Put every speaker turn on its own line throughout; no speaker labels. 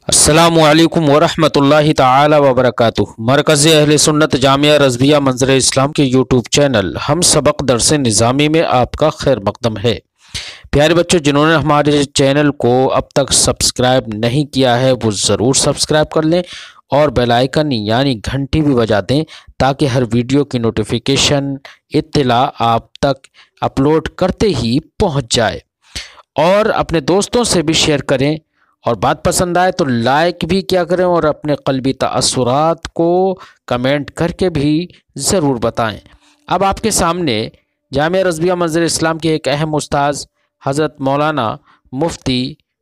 السلام علیکم ورحمۃ اللہ تعالی وبرکاتہ۔ مرکز اہل سنت جامعہ رضویہ منظر اسلام کے یوٹیوب چینل ہم سبق درس نظامی میں آپ کا خیر مقدم ہے۔ پیارے بچوں، جنہوں نے ہمارے چینل کو اب تک سبسکرائب نہیں کیا ہے وہ ضرور سبسکرائب کر لیں اور بیل آئیکن یعنی گھنٹی بھی بجا دیں تاکہ ہر ویڈیو کی نوٹیفیکیشن اطلاع آپ تک اپلوڈ کرتے ہی پہنچ جائے، اور اپنے دوستوں سے بھی شیئر کریں، اور بات پسند آئے تو لائک بھی کیا کریں، اور اپنے قلبی تاثرات کو کمنٹ کر کے بھی ضرور بتائیں۔ اب آپ کے سامنے جامعہ رضویہ منظر اسلام کے ایک اہم استاذ حضرت مولانا مفتی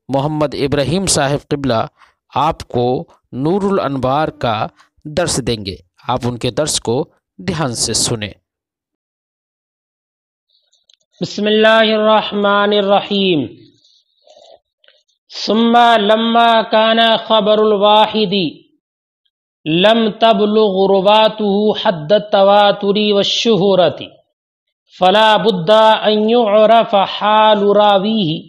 محمد ابراہیم صاحب قبلہ آپ کو نورالانوار کا درس دیں گے۔ آپ ان کے درس کو دھیان سے سنیں۔
بسم اللہ الرحمن الرحیم۔ ثم لما كان خبر الواحد لم تبلغ رواته حد التواتر والشهرة فلا بد أن يعرف حال راويه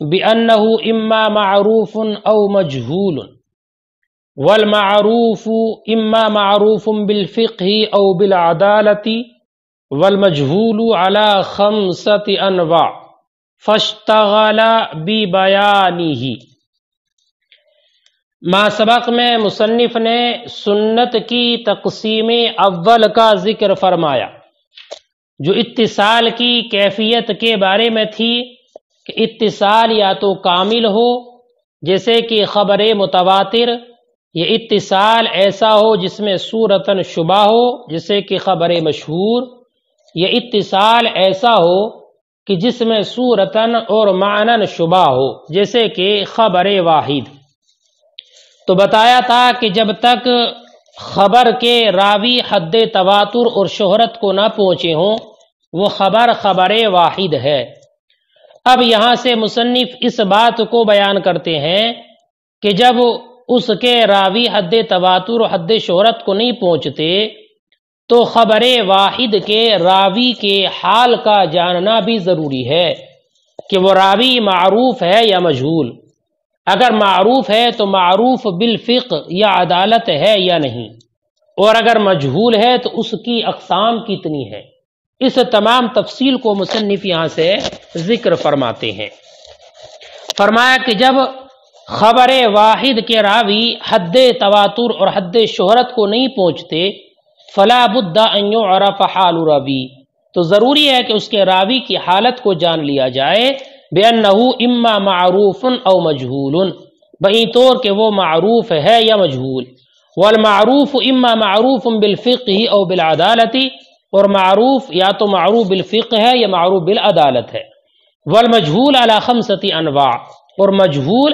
بأنه إما معروف أو مجهول، والمعروف إما معروف بالفقه أو بالعدالة، والمجهول على 5 أنواع فاشتغل ببیانہ۔ ما سبق میں مصنف نے سنت کی تقسیم اول کا ذکر فرمایا، جو اتصال کی کیفیت کے بارے میں تھی کہ اتصال یا تو کامل ہو جیسے کہ خبر متواتر، یا اتصال ایسا ہو جس میں صورتاً شبہ ہو جیسے کہ خبر مشہور، یا اتصال ایسا ہو کہ جس میں صورتاً اور معناً شبہ ہو جیسے کہ خبر واحد۔ تو بتایا تھا کہ جب تک خبر کے راوی حد تواتر اور شہرت کو نہ پہنچے ہوں وہ خبر واحد ہے۔ اب یہاں سے مصنف اس بات کو بیان کرتے ہیں کہ جب اس کے راوی حد تواتر اور حد شہرت کو نہیں پہنچتے تو خبر واحد کے راوی کے حال کا جاننا بھی ضروری ہے کہ وہ راوی معروف ہے یا مجہول۔ اگر معروف ہے تو معروف بالفقہ یا عدالت ہے یا نہیں، اور اگر مجہول ہے تو اس کی اقسام کتنی ہے۔ اس تمام تفصیل کو مصنف یہاں سے ذکر فرماتے ہیں۔ فرمایا کہ جب خبر واحد کے راوی حد تواتر اور حد شہرت کو نہیں پہنچتے فلا بد ان يعرف حال راوی، تو ضروری ہے کہ اس کے راوی کی حالت کو جان لیا جائے، بأنه اما معروف او مجہول، بئی طور کہ وہ معروف ہے یا مجہول، والمعروف اما معروف بالفقہ او بالعدالت، اور معروف یا تو معروف بالفقہ ہے یا معروف بالعدالت ہے، والمجہول علی 5 انواع، اور مجہول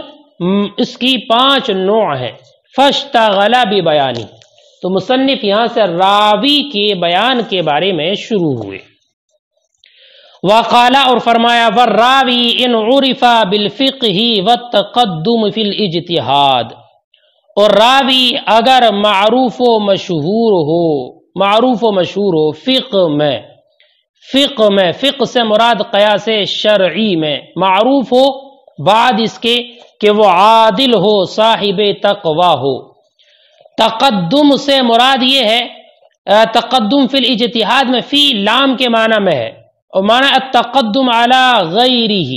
اس کی 5 نوع ہیں۔ فاشتغل ببیانہ، تو مصنف یہاں سے راوی کے بیان کے بارے میں شروع ہوئے۔ وقال، اور فرمایا، والراوی ان عرف بالفقہ والتقدم فی الاجتہاد، اور راوی اگر معروف و مشہور ہو فقہ سے مراد قیاس شرعی میں معروف ہو، بعد اس کے کہ وہ عادل ہو، صاحب تقوی ہو۔ تقدم سے مراد یہ ہے، تقدم فی الاجتہاد میں فی لام کے معنی میں ہے، اور معنی التقدم علی غیرہ،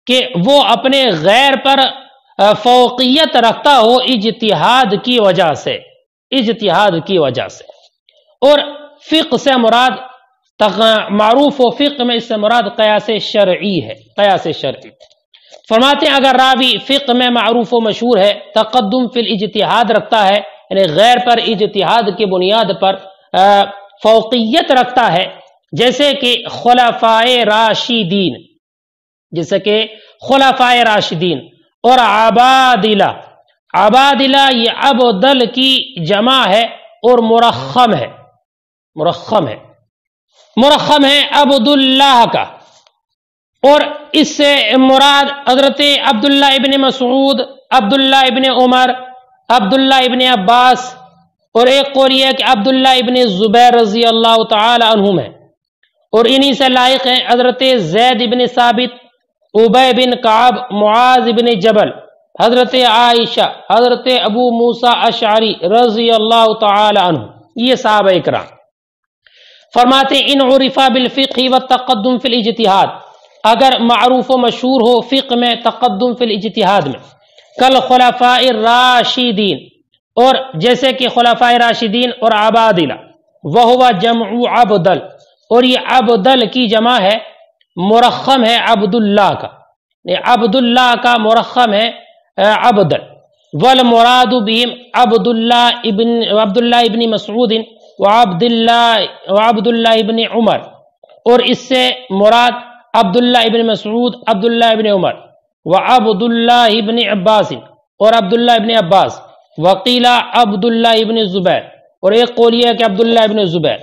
کہ وہ اپنے غیر پر فوقیت رکھتا ہو اجتہاد کی وجہ سے، اور فقہ سے مراد معروف و فقہ میں اس سے مراد قیاس شرعی ہے، قیاس شرعی۔ فرماتے ہیں اگر راوی فقہ میں معروف و مشہور ہے، تقدم فی الاجتہاد رکھتا ہے، یعنی غیر پر اجتہاد کی بنیاد پر فوقیت رکھتا ہے، جیسے کہ خلفائے راشدین اور عبادلہ یہ عبدل کی جمع ہے اور مرخم ہے عبداللہ کا، اور اس سے مراد حضرت عبداللہ ابن مسعود، عبداللہ ابن عمر، عبداللہ ابن عباس، اور ایک قول یہ ہے کہ عبداللہ ابن زبیر رضی اللہ تعالی عنہم ہے، اور انہی سے لائق ہیں حضرت زید ابن ثابت، ابی بن کعب، معاذ ابن جبل، حضرت عائشہ، حضرت ابو موسیٰ اشعری رضی اللہ تعالی عنہ، یہ صحابہ اکرام فرماتے ہیں ان عرفا بالفقہ والتقدم فی الاجتہاد، اگر معروف و مشہور ہو فقہ میں، تقدم فی الاجتہاد میں، کل خلفاء الراشدین، اور جیسے کہ خلفاء راشدین اور عبادلہ، وہو جمع عبدل، اور یہ عبدل کی جمع ہے، مرخم ہے عبداللہ کا، عبداللہ کا مرخم ہے عبدل، والمراد بہم عبداللہ ابن مسعود وعبداللہ ابن عمر، اور اس سے مراد عبداللہ ابن مسعود، عبداللہ ابن عمر، وعبداللہ ابن عباس، اور عبداللہ ابن عباس، وقیلا عبداللہ ابن زبیر، اور ایک قول یہ ہے کہ عبداللہ ابن زبیر،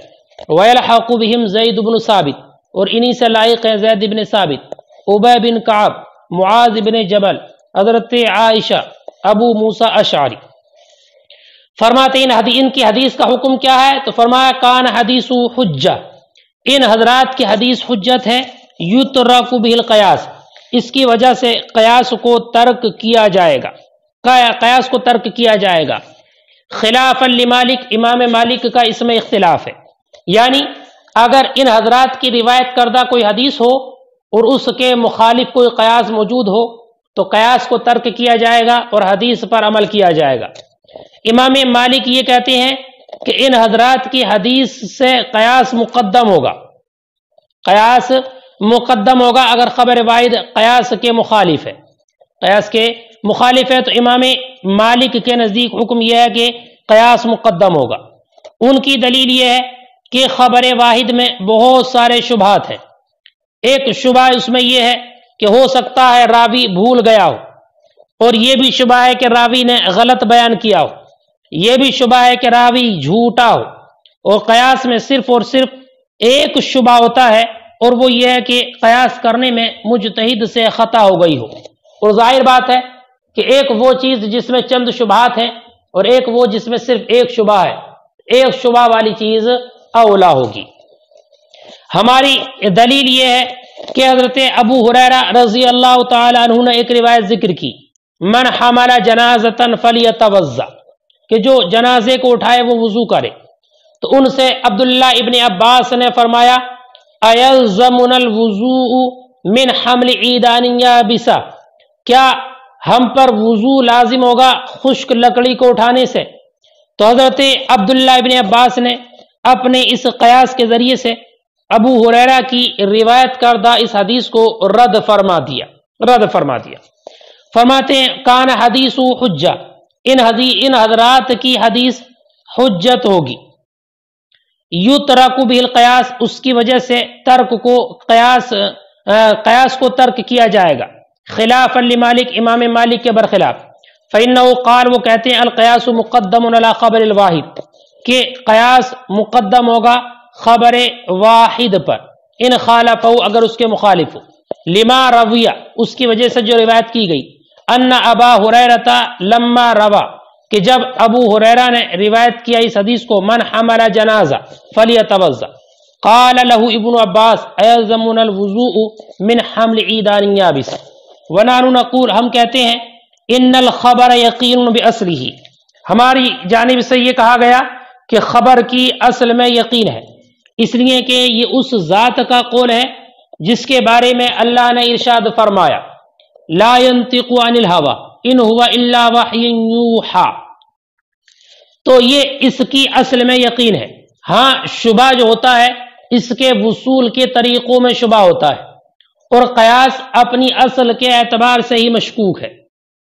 ویلحق بہم زید بن ثابت، اور انہی سے لائق ہے زید بن ثابت، ابی بن کعب، معاذ بن جبل، حضرت عائشہ، ابو موسیٰ اشعری۔ فرماتے ہیں ان کی حدیث کا حکم کیا ہے؟ تو فرمایا کان حدیث حجہ، ان حضرات کی حدیث حجت ہے، یترک بہ القیاس، اس کی وجہ سے قیاس کو ترک کیا جائے گا، قیاس کو ترک کیا جائے گا، خلاف لمالک، امام مالک کا اس میں اختلاف ہے، یعنی اگر ان حضرات کی روایت کردہ کوئی حدیث ہو اور اس کے مخالف کوئی قیاس موجود ہو تو قیاس کو ترک کیا جائے گا اور حدیث پر عمل کیا جائے گا۔ امام مالک یہ کہتے ہیں کہ ان حضرات کی حدیث سے قیاس مقدم ہوگا، قیاس مقدم ہوگا اگر خبر واحد قیاس کے مخالف ہے، قیاس کے مخالف ہے تو امام مالک کے نزدیک حکم یہ ہے کہ قیاس مقدم ہوگا۔ ان کی دلیل یہ ہے کہ خبر واحد میں بہت سارے شبہات ہیں، ایک شبہ اس میں یہ ہے کہ ہو سکتا ہے راوی بھول گیا ہو، اور یہ بھی شبہ ہے کہ راوی نے غلط بیان کیا ہو، یہ بھی شبہ ہے کہ راوی جھوٹا ہو، اور قیاس میں صرف اور صرف ایک شبہ ہوتا ہے اور وہ یہ ہے کہ قیاس کرنے میں مجتہد سے خطا ہو گئی ہو، اور ظاہر بات ہے کہ ایک وہ چیز جس میں چند شبہات ہیں اور ایک وہ جس میں صرف ایک شبہ ہے، ایک شبہ والی چیز اولا ہوگی۔ ہماری دلیل یہ ہے کہ حضرت ابو ہریرہ رضی اللہ تعالی عنہ نے ایک روایت ذکر کی، من حمل جنازۃ فلیتوضا، کہ جو جنازے کو اٹھائے وہ وضو کرے، تو ان سے عبداللہ ابن عباس نے فرمایا ایلزمنا الوضوء من حمل عیدان یابسہ، کیا ہم پر وضو لازم ہوگا خشک لکڑی کو اٹھانے سے؟ تو حضرت عبداللہ ابن عباس نے اپنے اس قیاس کے ذریعے سے ابو ہریرہ کی روایت کردہ اس حدیث کو رد فرما دیا۔ فرماتے ہیں کان حدیث حجہ، ان حضرات کی حدیث حجت ہوگی، یترک بہ القیاس، اس کی وجہ سے قیاس کو ترک کیا جائے گا، خلاف لمالک، امام مالک کے برخلاف، فإنه قال، وہ کہتے ہیں القیاس مقدم علی خبر الواحد، کہ قیاس مقدم ہوگا خبر واحد پر، ان خالفہ، اگر اس کے مخالف ہو، لما رویہ، اس کی وجہ سے جو روایت کی گئی، ان ابا ہریرہ لما روا، کہ جب ابو ہریرہ نے روایت کیا اس حدیث کو، من حمل جنازہ فلیتوضا، قال له ابن عباس ایلزمنا الوضوء من حمل عیدان یابس، ونحن نقول، ہم کہتے ہیں، ان الخبر یقین باصلہ، ہماری جانب سے یہ کہا گیا کہ خبر کی اصل میں یقین ہے، اس لیے کہ یہ اس ذات کا قول ہے جس کے بارے میں اللہ نے ارشاد فرمایا لا ينطق عن الهوى ان هو الا وحی یوحى، تو یہ اس کی اصل میں یقین ہے۔ ہاں شبہ جو ہوتا ہے اس کے وصول کے طریقوں میں شبہ ہوتا ہے، اور قیاس اپنی اصل کے اعتبار سے ہی مشکوک ہے،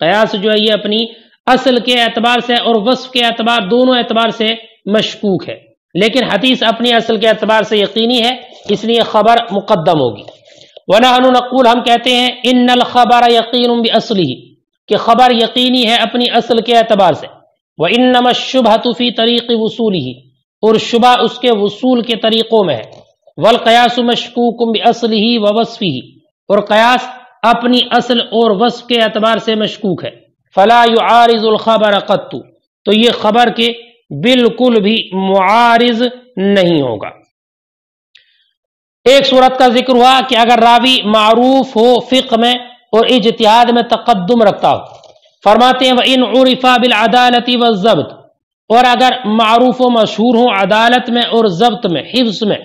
قیاس جو ہے یہ اپنی اصل کے اعتبار سے اور وصف کے اعتبار، دونوں اعتبار سے مشکوک ہے، لیکن حدیث اپنی اصل کے اعتبار سے یقینی ہے، اس لیے خبر مقدم ہوگی۔ وَنَحْنُ نَقُولُ، ہم کہتے ہیں، ان الخبر یقین باصلہ، کہ خبر یقینی ہے اپنی اصل کے اعتبار سے، وَإِنَّمَا الشُّبْهَةُ فِي طَرِيقِ وُصُولِهِ، اور شبہ اس کے وصول کے طریقوں میں ہے، وَالْقِيَاسُ مَشْكُوكٌ بِأَصْلِهِ وَوَصْفِهِ، اور قیاس اپنی اصل اور وصف کے اعتبار سے مشکوک ہے، فَلَا يُعَارِضُ الْخَبَرَ قَطُّ، تو یہ خبر کے بالکل بھی معارض نہیں ہوگا۔ ایک صورت کا ذکر ہوا کہ اگر راوی معروف ہو فقہ میں اور اجتہاد میں تقدم رکھتا ہو، فرماتے ہیں وَإِنْ عُرِفَ بِالْعَدَالَةِ وَالضَّبْطِ، اور اگر معروف و مشہور ہوں عدالت میں اور ضبط میں، حفظ میں،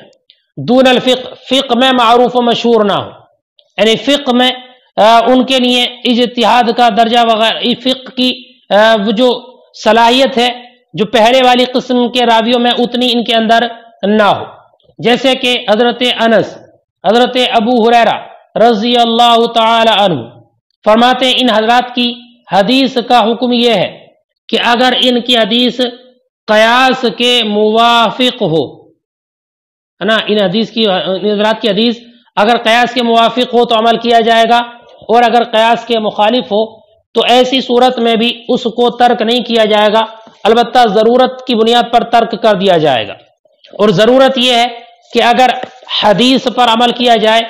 دون الفقہ، فقہ میں معروف و مشہور نہ ہو، یعنی فقہ میں ان کے لیے اجتہاد کا درجہ وغیرہ، فقہ کی وہ جو صلاحیت ہے جو پہلے والی قسم کے راویوں میں اتنی ان کے اندر نہ ہو، جیسے کہ حضرت انس، حضرت ابو ہریرہ رضی اللہ تعالی عنہ فرماتے ہیں ان حضرات کی حدیث کا حکم یہ ہے کہ اگر ان کی حدیث قیاس کے موافق ہو، ہے نا، ان حضرات کی حدیث اگر قیاس کے موافق ہو تو عمل کیا جائے گا، اور اگر قیاس کے مخالف ہو تو ایسی صورت میں بھی اس کو ترک نہیں کیا جائے گا، البتہ ضرورت کی بنیاد پر ترک کر دیا جائے گا۔ اور ضرورت یہ ہے کہ اگر حدیث پر عمل کیا جائے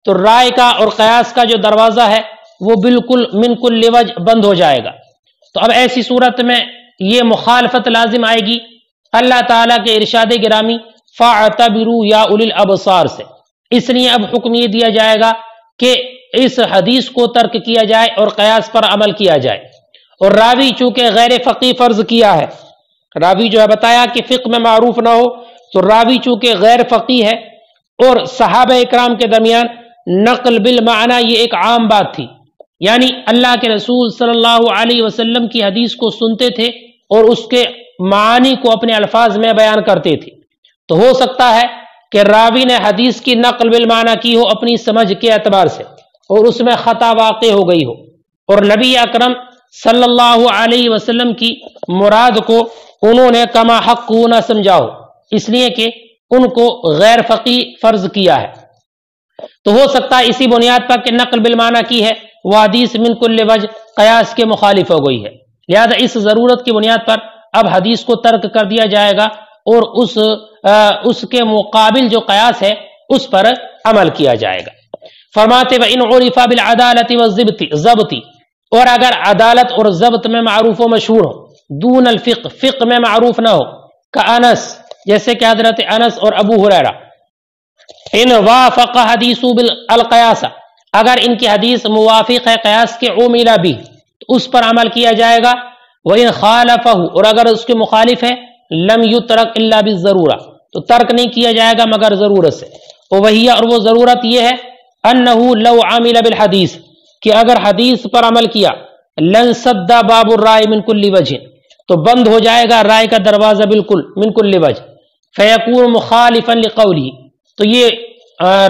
تو رائے کا اور قیاس کا جو دروازہ ہے وہ بالکل من کل وجہ بند ہو جائے گا۔ تو اب ایسی صورت میں یہ مخالفت لازم آئے گی اللہ تعالیٰ کے ارشاد گرامی فَاعْتَبِرُوا يَا أُولِي الْأَبْصَارِ سے۔ اس لیے اب حکم یہ دیا جائے گا کہ اس حدیث کو ترک کیا جائے اور قیاس پر عمل کیا جائے۔ اور راوی چونکہ غیر فقی فرض کیا ہے، راوی جو ہے بتایا کہ فقہ میں معروف نہ ہو، تو راوی چونکہ غیر فقی ہے، اور صحابہ اکرام کے درمیان نقل بالمعنی یہ ایک عام بات تھی، یعنی اللہ کے رسول صلی اللہ علیہ وسلم کی حدیث کو سنتے تھے اور اس کے معانی کو اپنے الفاظ میں بیان کرتے تھے۔ تو ہو سکتا ہے کہ راوی نے حدیث کی نقل بالمعنی کی ہو اپنی سمجھ کے اعتبار سے، اور اس میں خطا واقع ہو گئی ہو، اور نبی اکرم صلی اللہ علیہ وسلم کی مراد کو انہوں نے کما حق نہ سمجھا ہو، اس لیے کہ ان کو غیر فقی فرض کیا ہے۔ تو ہو سکتا ہے اسی بنیاد پر کہ نقل بالمعنی کی ہے وہ حدیث من کل وجہ قیاس کے مخالف ہو گئی ہے، لہذا اس ضرورت کی بنیاد پر اب حدیث کو ترک کر دیا جائے گا اور اس کے مقابل جو قیاس ہے اس پر عمل کیا جائے گا۔ فرماتے وَإِنْ عُرِفَ بِالْعَدَالَةِ وَالضَّبْطِ، اور اگر عدالت اور ضبط میں معروف و مشہور ہو، دون الفقہ، فقہ میں معروف نہ ہو، کانس، جیسے کہ حضرت انس اور ابو ہریرہ، ان وافق حدیث بالقیاس، اگر ان کی حدیث موافق ہے قیاس کے عمل بھی تو اس پر عمل کیا جائے گا۔ وَإِنْ خَالَفَهُ، اور اگر اس کے مخالف ہے، لم یترک الا بالضرورہ، تو ترک نہیں کیا جائے گا مگر ضرورت سے۔ وہی، اور وہ ضرورت یہ ہے انہ لو عمل بالحدیث، کہ اگر حدیث پر عمل کیا، لن سد باب الرائے من کل وجہ، تو بند ہو جائے گا رائے کا دروازہ بالکل من کل وجہ، فیکون مخالفا لقولہ، تو یہ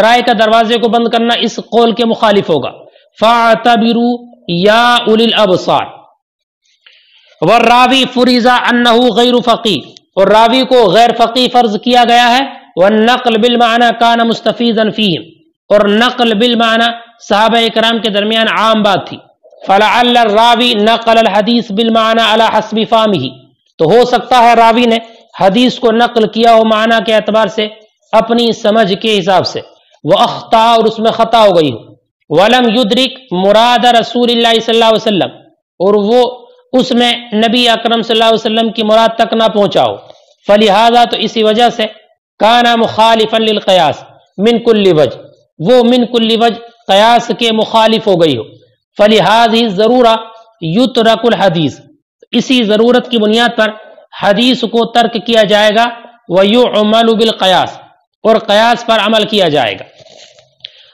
رائے کا دروازے کو بند کرنا اس قول کے مخالف ہوگا۔ فاعتبروا یا اولی الابصار، والراوی فرض انہ غیر فقی، اور راوی کو غیر فقی فرض کیا گیا ہے، والنقل بالمعنی کان مستفیضا فیہم، اور نقل بالمعنی صحابہ اکرام کے درمیان عام بات تھی۔ فلعل الراوی نقل الحدیث بالمعنی علی حسب فہمہ، تو ہو سکتا ہے راوی نے حدیث کو نقل کیا ہو معنی کے اعتبار سے اپنی سمجھ کے حساب سے، واخطا، اور اس میں خطا ہو گئی ہو، ولم یدرک مراد رسول اللہ صلی اللہ علیہ وسلم، اور وہ اس میں نبی اکرم صلی اللہ علیہ وسلم کی مراد تک نہ پہنچا ہو، فلہذا، تو اسی وجہ سے کانا مخالفا للقیاس من کل وجہ، وہ من کل وجہ قیاس کے مخالف ہو گئی ہو، فلہذا ضرورہ یترک الحدیث، اسی ضرورت کی بنیاد پر حدیث کو ترک کیا جائے گا، ویعمل بالقیاس، اور قیاس پر عمل کیا جائے گا۔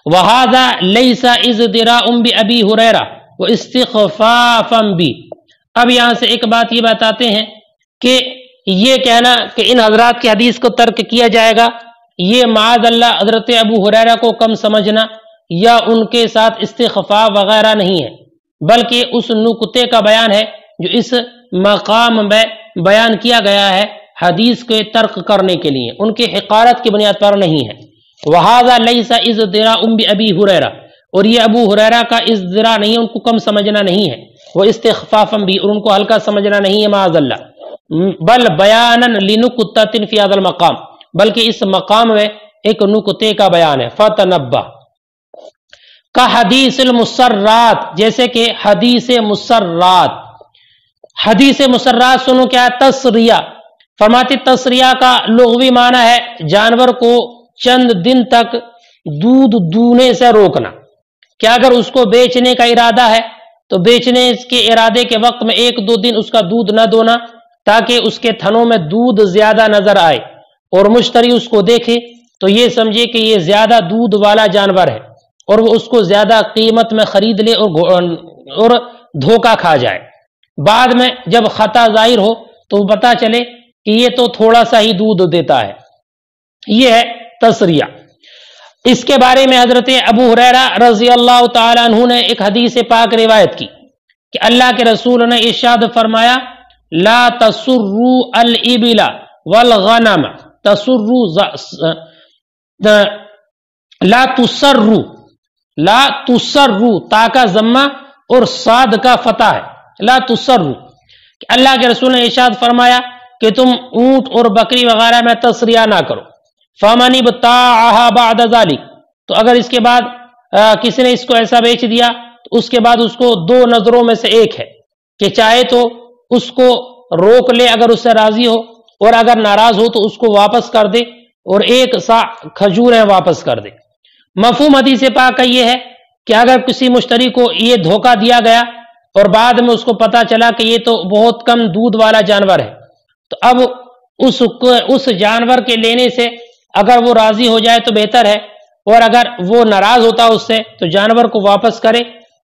وہذا لیس ازدراء بابی ہریرہ واستخفافا بی، اب یہاں سے ایک بات یہ بتاتے ہیں کہ یہ کہنا کہ ان حضرات کی حدیث کو ترک کیا جائے گا، یہ معاذ اللہ حضرت ابو ہریرہ کو کم سمجھنا یا ان کے ساتھ استخفاف وغیرہ نہیں ہے، بلکہ اس نقطے کا بیان ہے جو اس مقام میں بیان کیا گیا ہے حدیث کے ترک کرنے کے لیے، ان کی حقارت کی بنیاد پر نہیں ہے۔ وہذا لیس ازدراء بابی ہریرہ، اور یہ ابو ہریرہ کا ازدراء نہیں ہے، ان کو کم سمجھنا نہیں ہے، وہ استخفافا بھی، اور ان کو ہلکا سمجھنا نہیں ہے معاذ اللہ، بل بیانا لنقطۃ فی ھذا المقام، بلکہ اس مقام میں ایک نقطے کا بیان ہے۔ فتنبہ کا حدیث المسرات، جیسے کہ حدیث مسرات، حدیث مسرات سنو کیا ہے؟ تصریہ، فرماتی تصریہ کا لغوی معنی ہے جانور کو چند دن تک دودھ دونے سے روکنا، کہ اگر اس کو بیچنے کا ارادہ ہے تو بیچنے کے ارادے کے وقت میں 1-2 دن اس کا دودھ نہ دونا، تاکہ اس کے تھنوں میں دودھ زیادہ نظر آئے اور مشتری اس کو دیکھے تو یہ سمجھے کہ یہ زیادہ دودھ والا جانور ہے اور وہ اس کو زیادہ قیمت میں خرید لے اور دھوکہ کھا جائے۔ بعد میں جب خطا ظاہر ہو تو پتہ چلے کہ یہ تو تھوڑا سا ہی دودھ دیتا ہے۔ یہ ہے تسریہ۔ اس کے بارے میں حضرت ابو ہریرہ رضی اللہ تعالی عنہ نے ایک حدیث پاک روایت کی کہ اللہ کے رسول نے ارشاد فرمایا، لا تسروا الابل والغنم، لا تسروا تا کا ضمہ اور صاد کا فتح ہے، لا تسروا، کہ اللہ کے رسول نے ارشاد فرمایا کہ تم اونٹ اور بکری وغیرہ میں تسریہ نہ کرو۔ فمن ابتاعها بعد ذلك، تو اگر اس کے بعد کسی نے اس کو ایسا بیچ دیا تو اس کے بعد اس کو 2 نظروں میں سے ایک ہے کہ چاہے تو اس کو روک لے اگر اس سے راضی ہو، اور اگر ناراض ہو تو اس کو واپس کر دے اور 1 سا کھجوریں واپس کر دے۔ مفہوم حدیث پاک کا یہ ہے کہ اگر کسی مشتری کو یہ دھوکہ دیا گیا اور بعد میں اس کو پتا چلا کہ یہ تو بہت کم دودھ والا جانور ہے، تو اب اس جانور کے لینے سے اگر وہ راضی ہو جائے تو بہتر ہے، اور اگر وہ ناراض ہوتا اس سے تو جانور کو واپس کرے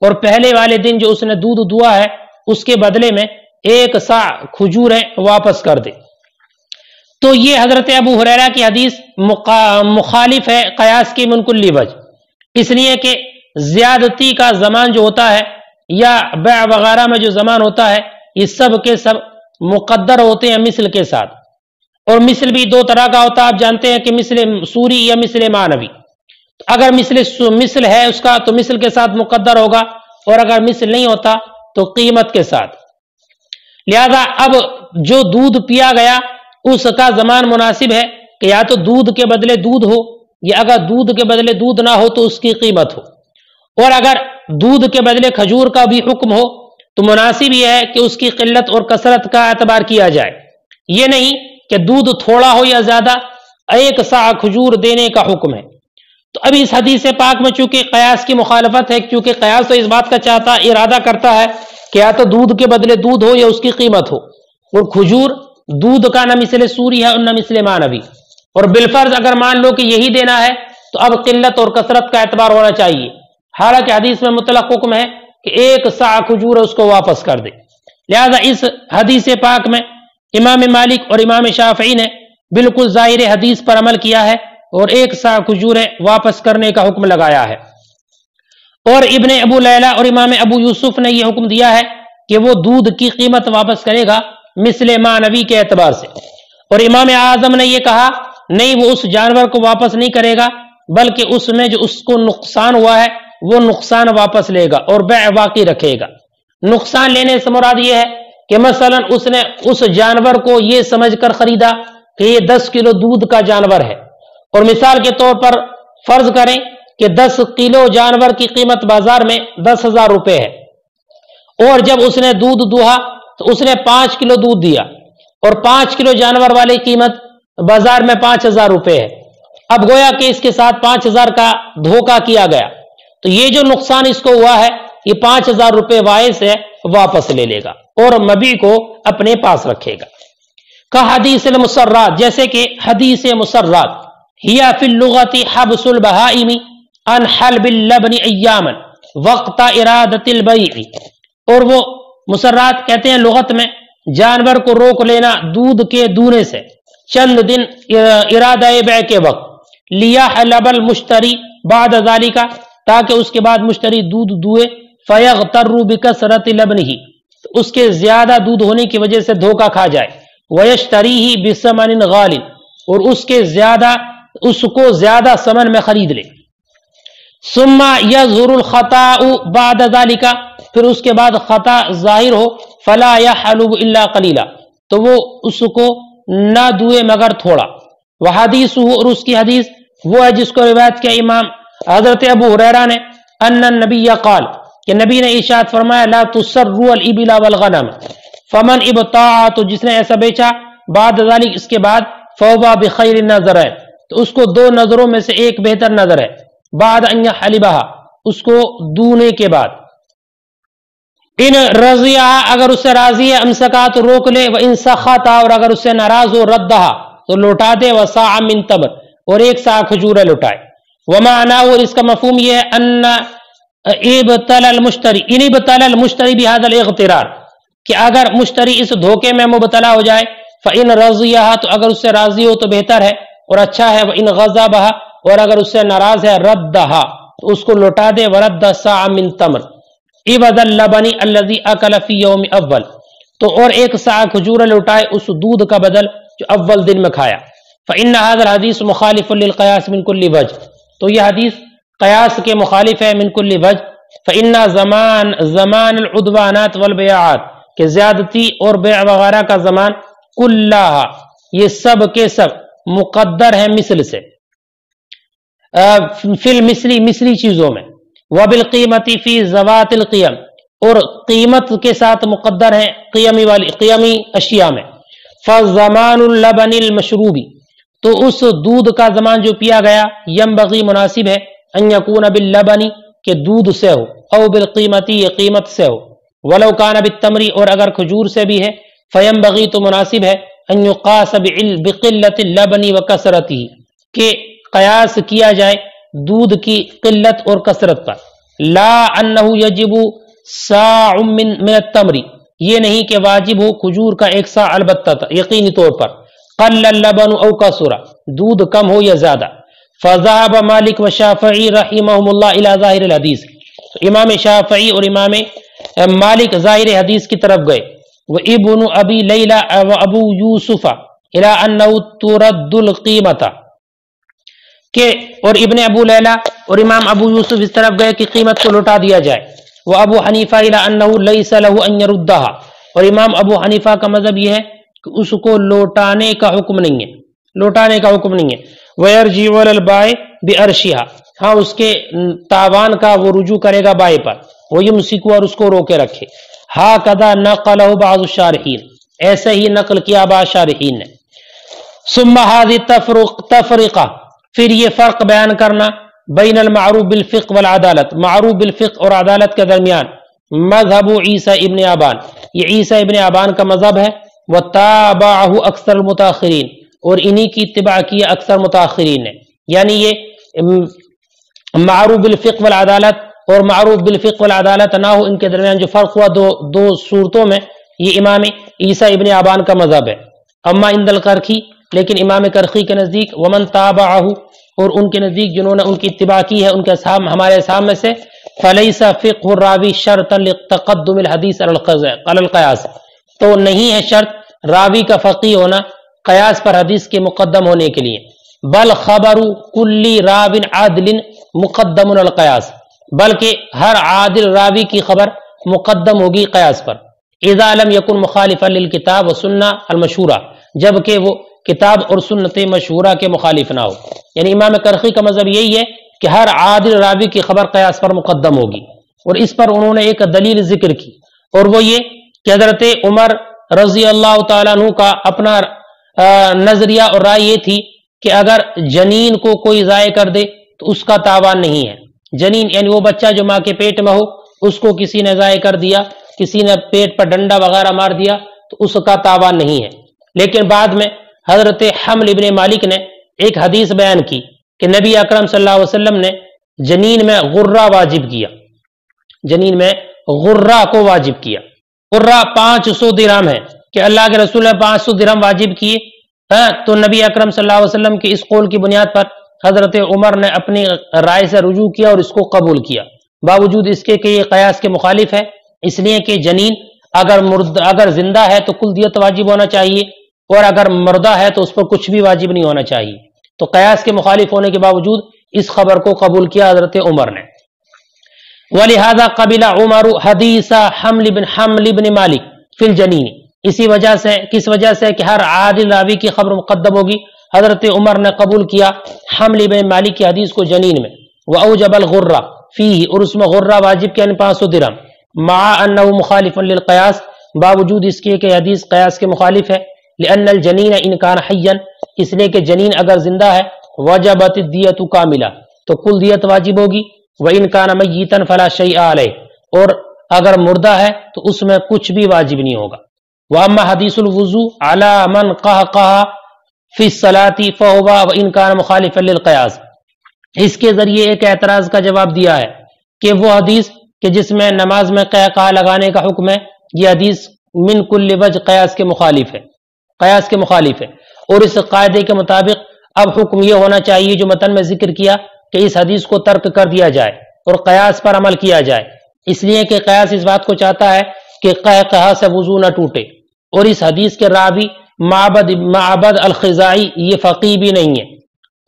اور پہلے والے دن جو اس نے دودھ دوا ہے اس کے بدلے میں 1 سا کھجوریں واپس کر دے۔ تو یہ حضرت ابو ہریرہ کی حدیث مخالف ہے قیاس کی من کل وجہ، اس لیے کہ زیادتی کا زمان جو ہوتا ہے یا بیع وغیرہ میں جو زمان ہوتا ہے یہ سب کے سب مقدر ہوتے ہیں مثل کے ساتھ، اور مثل بھی 2 طرح کا ہوتا ہے، آپ جانتے ہیں کہ مثل سوری یا مثل معنوی۔ اگر مثل ہے اس کا تو مثل کے ساتھ مقدر ہوگا، اور اگر مثل نہیں ہوتا تو قیمت کے ساتھ۔ لہذا اب جو دودھ پیا گیا اس کا زمان مناسب ہے کہ یا تو دودھ کے بدلے دودھ ہو، یا اگر دودھ کے بدلے دودھ نہ ہو تو اس کی قیمت ہو، اور اگر دودھ کے بدلے کھجور کا بھی حکم ہو تو مناسب یہ ہے کہ اس کی قلت اور کثرت کا اعتبار کیا جائے، یہ نہیں کہ دودھ تھوڑا ہو یا زیادہ 1 سا کھجور دینے کا حکم ہے۔ تو ابھی اس حدیث پاک میں چونکہ قیاس کی مخالفت ہے، کیونکہ قیاس تو اس بات کا ارادہ کرتا ہے کہ یا تو دودھ کے بدلے دودھ ہو یا اس کی قیمت ہو، اور کھجور دودھ کا نہ مثل سوری ہے اور نہ مثل معنوی، اور بالفرض اگر مان لو کہ یہی دینا ہے تو اب قلت اور کثرت کا اعتبار ہونا چاہیے، حالانکہ حدیث میں مطلق حکم ہے کہ 1 سا کھجور اس کو واپس کر دے۔ لہذا اس حدیث پاک میں امام مالک اور امام شافعی نے بالکل ظاہر حدیث پر عمل کیا ہے اور 1 سا کھجوریں واپس کرنے کا حکم لگایا ہے، اور ابن ابو لیلہ اور امام ابو یوسف نے یہ حکم دیا ہے کہ وہ دودھ کی قیمت واپس کرے گا مثل معنوی کے اعتبار سے، اور امام اعظم نے یہ کہا نہیں، وہ اس جانور کو واپس نہیں کرے گا بلکہ اس میں جو اس کو نقصان ہوا ہے وہ نقصان واپس لے گا اور بیع باقی رکھے گا۔ نقصان لینے سے مراد یہ ہے کہ مثلا اس نے اس جانور کو یہ سمجھ کر خریدا کہ یہ 10 کلو دودھ کا جانور ہے، اور مثال کے طور پر فرض کریں کہ 10 کلو جانور کی قیمت بازار میں 10,000 روپے ہے، اور جب اس نے دودھ دوہا تو اس نے 5 کلو دودھ دیا، اور 5 کلو جانور والی قیمت بازار میں 5,000 روپے ہے۔ اب گویا کہ اس کے ساتھ 5,000 کا دھوکہ کیا گیا، تو یہ جو نقصان اس کو ہوا ہے یہ 5,000 روپے وائے سے واپس لے لے گا اور مبیع کو اپنے پاس رکھے گا۔ کہ حدیث المسرات، جیسے کہ حدیث مسرات، ہیا فی اللغت حبس البہائم عن حلب اللبن ایاما وقت ارادت البیع، اور وہ مسرات کہتے ہیں لغت میں جانور کو روک لینا دودھ کے دونے سے چند دن ارادہ بیع کے وقت، لیحلب المشتری بعد ذالک، تاکہ اس کے بعد مشتری دودھ دوئے، فیغتر بکثرت لبنہ، اس کے زیادہ دودھ ہونے کی وجہ سے دھوکہ کھا جائے، ویشتریہ بثمن غال، اور اس کو زیادہ ثمن میں خرید لے۔ ثم یظہر الخطأ بعد ذالک، پھر اس کے بعد خطا ظاہر ہو، فلا یحلب الا قلیلا، تو وہ اس کو نہ دوئے مگر تھوڑا۔ وحدیثہ، اور اس کی حدیث وہ ہے جس کو روایت کیا امام حضرت ابو ہریرہ نے، ان النبی قال، کہ نبی نے ارشاد فرمایا، لا تسروا الابل والغنم فمن ابتاع، تو جس نے ایسا بیچا، بعد ذالک، اس کے بعد، فوبا بخیر النظرین، تو اس کو 2 نظروں میں سے ایک بہتر نظر ہے، بعد ان یحلبها، اس کو دونے کے بعد، ان رضیہ اگر اس سے راضی ہے امسکا تو روک لے، وہ ان سخطا اور اگر اس سے ناراض ہو ردہا تو لوٹا دے، وصاع من تمر اور ایک سا کھجور لوٹائے۔ ومعنی اور اس کا مفہوم یہ ہے ان ابتلا المشتری ان ابتلا المشتری بهذا الاغترار کہ اگر مشتری اس دھوکے میں مبتلا ہو جائے، فإن رضیہا تو اگر اس سے راضی ہو تو بہتر ہے اور اچھا ہے، وإن غضبہا اور اگر اس سے ناراض ہے ردہا تو اس کو لوٹا دے، ورد صاع من تمر عوض اللبن الذي اكل في يوم اول تو اور ایک سا کھجور لوٹائے اس دودھ کا بدل جو اول دن میں کھایا۔ فإن هذا الحديث مخالف للقياس من كل وجه تو یہ حدیث قیاس کے مخالف ہے من کل وجہ۔ فإن زمان العدوانات والبیعات کہ زیادتی اور بیع وغیرہ کا زمان کلہا یہ سب کے سب مقدر ہے مثل سے، فی المثلی مثلی چیزوں میں، وبالقیمتی فی ذوات القیم اور قیمت کے ساتھ مقدر ہے قیمی اشیاء میں۔ فزمان اللبن المشروبی تو اس دودھ کا زمان جو پیا گیا، ینبغی مناسب ہے ان یکون باللبن کہ دودھ سے ہو، او بالقیمتی یہ قیمت سے ہو، ولو کان بالتمری اور اگر کھجور سے بھی ہے، فینبغی تو مناسب ہے ان یقاس بقلت اللبن وکثرتہ کہ قیاس کیا جائے دودھ کی قلت اور کثرت پر، لا انہ یجب ساع من التمری یہ نہیں کہ واجب ہو کھجور کا ایک سا البتہ یقینی طور پر، قل اللبن او کثر دودھ کم ہو یا زیادہ۔ فذهب مالک و شافعی رحمہم اللہ الی ظاہر الحدیث امام شافعی اور امام مالک ظاہر حدیث کی طرف گئے، و ابن ابی لیلہ و ابو یوسف الی انہ ترد القیمت کہ اور ابن ابو لیلہ اور امام ابو یوسف اس طرف گئے کہ قیمت کو لوٹا دیا جائے، و ابو حنیفہ الی انہ لیس لہ ان یردہا اور امام ابو حنیفہ کا مذہب یہ ہے کہ اس کو لوٹانے کا حکم نہیں ہے، لوٹانے کا حکم نہیں ہے۔ وَيَرْجِعُ عَلَى الْبَائِعِ بِأَرْشِهَا ہاں اس کے تاوان کا وہ رجوع کرے گا بائع پر، وَيُمْسِكُ اور اس کو روکے رکھے۔ هَكَذَا نَقَلَهُ بَعْضُ الشَّارِحِينَ ایسے ہی نقل کیا بعض شارحین نے۔ ثُمَّ هَذِهِ تَفْرِقَةٌ پھر یہ فرق بیان کرنا بین المعروف بالفقہ والعدالت معروف بالفقہ اور عدالت کے درمیان، مذہب عیسیٰ ابن ابان یہ عیسیٰ ابن ابان کا مذہب ہے، وَتَابَعَهُ أَكْثَرُ الْمُتَأَخِّرِينَ اور انہی کی اتباع کی اکثر متاخرین نے، یعنی یہ معروف بالفقہ والعدالت اور معروف بالفقہ والعدالت نہ ہو ان کے درمیان جو فرق ہوا دو صورتوں میں، یہ امام عیسیٰ ابن ابان کا مذہب ہے۔ اما عند القرخی لیکن امام کرخی کے نزدیک، ومن تابعہ اور ان کے نزدیک جنہوں نے ان کی اتباع کی ہے ان کے ہمارے اصحاب میں سے، فلیس فقہ الراوی شرطا لتقدم الحدیث علی القیاس تو نہیں ہے شرط راوی کا فقیہ ہونا قیاس پر حدیث کے مقدم ہونے کے لیے، بل خبر کل راو عادل مقدم القیاس بلکہ ہر عادل راوی کی خبر مقدم ہوگی قیاس پر، اذا لم یکن مخالفا للکتاب والسنہ المشہورہ جبکہ وہ کتاب اور سنت مشہورہ کے مخالف نہ ہو۔ یعنی امام کرخی کا مذہب یہی ہے کہ ہر عادل راوی کی خبر قیاس پر مقدم ہوگی، اور اس پر انہوں نے ایک دلیل ذکر کی، اور وہ یہ کہ حضرت عمر رضی اللہ تعالیٰ عنہ کا اپنا نظریہ اور رائے یہ تھی کہ اگر جنین کو کوئی ضائع کر دے تو اس کا تاوان نہیں ہے۔ جنین یعنی وہ بچہ جو ماں کے پیٹ میں ہو، اس کو کسی نے ضائع کر دیا، کسی نے پیٹ پر ڈنڈا وغیرہ مار دیا تو اس کا تاوان نہیں ہے۔ لیکن بعد میں حضرت حمل ابن مالک نے ایک حدیث بیان کی کہ نبی اکرم صلی اللہ علیہ وسلم نے جنین میں غرہ واجب کیا، جنین میں غرہ کو واجب کیا۔ غرہ 500 درہم ہے کہ اللہ کے رسول نے 500 درہم واجب کیے، تو نبی اکرم صلی اللہ علیہ وسلم کی اس قول کی بنیاد پر حضرت عمر نے اپنی رائے سے رجوع کیا اور اس کو قبول کیا، باوجود اس کے کہ یہ قیاس کے مخالف ہے، اس لیے کہ جنین اگر زندہ ہے تو کل دیت واجب ہونا چاہیے، اور اگر مردہ ہے تو اس پر کچھ بھی واجب نہیں ہونا چاہیے، تو قیاس کے مخالف ہونے کے باوجود اس خبر کو قبول کیا حضرت عمر نے۔ وَلِهَذَا قَبِلَ عُمَرُ حَدِيثَ حَمْلِ بن مالک فی الجنین اسی وجہ سے کس وجہ سے کہ ہر عادل راوی کی خبر مقدم ہوگی، حضرت عمر نے قبول کیا حمل بن مالک کی حدیث کو جنین میں، وَأَوْجَبَ الْغُرَّةَ فِيهِ اور اس میں غرہ واجب کیا 500 درہم، مع انه مخالف للقیاس باوجود اس کے کہ حدیث قیاس کے مخالف ہے، لأن الجنین ان کان حیا اس لیے کہ جنین اگر زندہ ہے، وجبت الدیۃ کاملہ تو کل دیت واجب ہوگی، وان کان میتا فلا شیء علیہ اور اگر مردہ ہے تو اس میں کچھ بھی واجب نہیں ہوگا۔ وَأَمَّا حَدِيثُ الْوُضُوءِ عَلَى مَنْ قَهْقَهَ فِي الصَّلَاةِ فَهُوَ وَإِنْ كَانَ مُخَالِفًا لِلْقِيَاسِ۔ اس کے ذریعے ایک اعتراض کا جواب دیا ہے کہ وہ حدیث کہ جس میں نماز میں قہقہ لگانے کا حکم ہے، یہ حدیث من کل وجہ قیاس کے مخالف ہے، اور اس قاعدے کے مطابق اب حکم یہ ہونا چاہیے جو متن میں ذکر کیا کہ اس حدیث کو ترک کر دیا جائے اور قیاس پر عمل کیا جائے، اس لیے کہ قیاس اس بات کو چاہتا ہے کہ قہقہ سے وضو نہ ٹوٹے، اور اس حدیث کے راوی معبد الخزائی یہ فقیہ بھی نہیں ہے،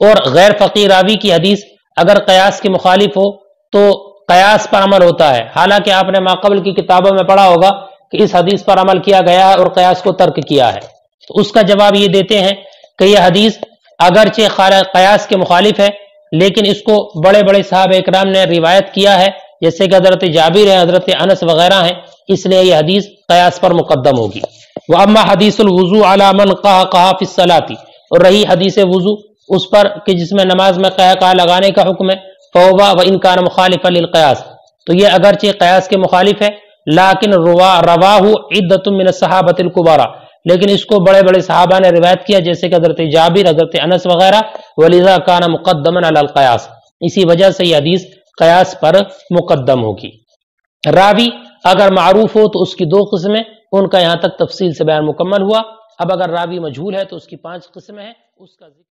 اور غیر فقیہ راوی کی حدیث اگر قیاس کے مخالف ہو تو قیاس پر عمل ہوتا ہے، حالانکہ آپ نے ماقبل کی کتابوں میں پڑھا ہوگا کہ اس حدیث پر عمل کیا گیا ہے اور قیاس کو ترک کیا ہے۔ تو اس کا جواب یہ دیتے ہیں کہ یہ حدیث اگرچہ قیاس کے مخالف ہے لیکن اس کو بڑے بڑے صحابہ اکرام نے روایت کیا ہے، جیسے کہ حضرت جابر ہیں، حضرت انس وغیرہ ہیں، اس لیے یہ حدیث قیاس پر مقدم ہوگی۔ وَأَمَّا حَدِيثُ الْوُضُوءِ عَلَى مَنْ قَهْقَهَ فِي الصَّلَاةِ، اور رہی حدیث وضو اس پر کہ جس میں نماز میں قہقہ لگانے کا حکم ہے، فَهُوَ وَإِنْ كَانَ مُخَالِفًا لِلْقِيَاسِ، تو یہ اگرچہ قیاس کے مخالف ہے لیکن رواہ عدۃ من الصحابۃ الکبار، لیکن اس کو بڑے بڑے صحابہ نے روایت کیا جیسے کہ حضرت جابر، حضرت انس وغیرہ، وَلِذَا كَانَ مُقَدَّمًا عَلَى الْقِيَاسِ، اسی وجہ سے یہ حدیث قیاس پر مقدم ہوگی۔ راوی اگر معروف ہو تو اس کی 2 قسمیں، ان کا یہاں تک تفصیل سے بیان مکمل ہوا۔ اب اگر راوی مجہول ہے تو اس کی 5 قسمیں ہیں، اس کا ذکر